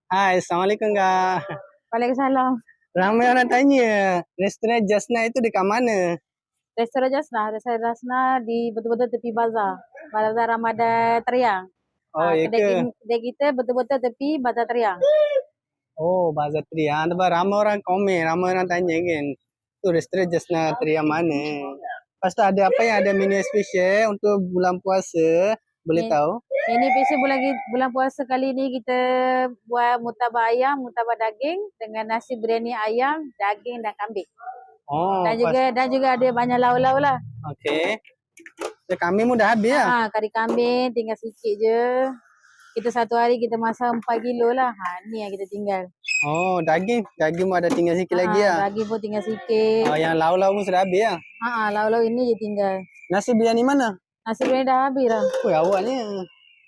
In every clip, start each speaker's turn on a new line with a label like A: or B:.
A: Hai, Assalamualaikum Kak.
B: Waalaikumsalam.
A: Ramai orang tanya, restoran Jasna itu dekat mana?
B: Restoran Jasna di betul-betul tepi bazar. Bazar Ramadan Teriang.
A: Oh, ya ke?
B: Kedai kita betul-betul tepi bazar Teriang.
A: Oh, Bazar Tria. Tempat ramai orang komen, ramai orang tanya kan. Tu restoran Jasna Tria mana? Lepas tu ada apa yang ada menu special untuk bulan puasa? Boleh tahu?
B: Ini biasa bulan puasa kali ni kita buat murtabak ayam, murtabak daging dengan nasi biryani ayam, daging dan kambing.
A: Oh,
B: Dan juga ada banyak lauk-lauk lah.
A: okey. So, kambing dah habis lah?
B: Kari kambing tinggal sikit je. Kita satu hari kita masak 4 kilo lah. Ni yang kita tinggal.
A: Oh, daging pun ada tinggal sikit lagi lah?
B: Daging pun tinggal sikit.
A: Oh, yang lauk-lauk pun sudah habis lah?
B: Lauk-lauk ini je tinggal.
A: Nasi biryani mana?
B: Nasi biryani dah habis lah.
A: Wih, awak ni.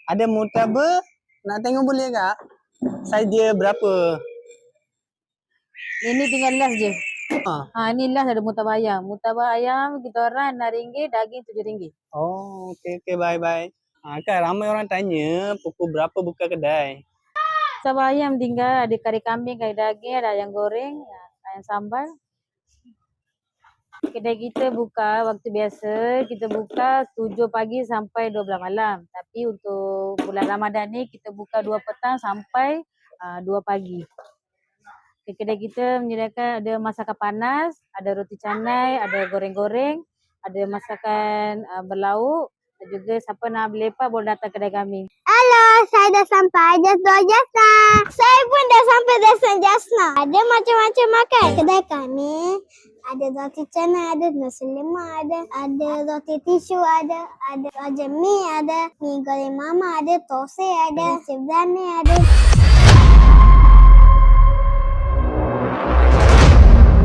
A: Ada murtabak, nak tengok boleh kak? Saiz dia berapa?
B: Ini tinggal last je. Ini last ada murtabak ayam. Murtabak ayam kita orang RM6, daging RM7.
A: Oh, okey, bye. Kak, ramai orang tanya pukul berapa buka kedai?
B: Murtabak ayam tinggal ada kari kambing, kari daging, ada ayam goreng, ayam sambal. Kedai kita buka waktu biasa, kita buka 7 pagi sampai 12 malam. Tapi untuk bulan Ramadan ni kita buka 2 petang sampai 2 pagi. Kedai kita menyediakan ada masakan panas, ada roti canai, ada goreng-goreng, ada masakan berlauk. Dan juga siapa nak berlepas boleh datang kedai kami.
C: Halo, saya dah sampai Restoran Jasna. Saya pun dah sampai Restoran Jasna. Ada macam-macam makan. Kedai kami ada roti canai, ada nasi lemak, ada roti tisu, ada mi, ada mi goreng mama, ada tose, ada nasi biryani, ada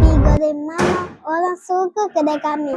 C: mi goreng mama. Orang suka kedai kami.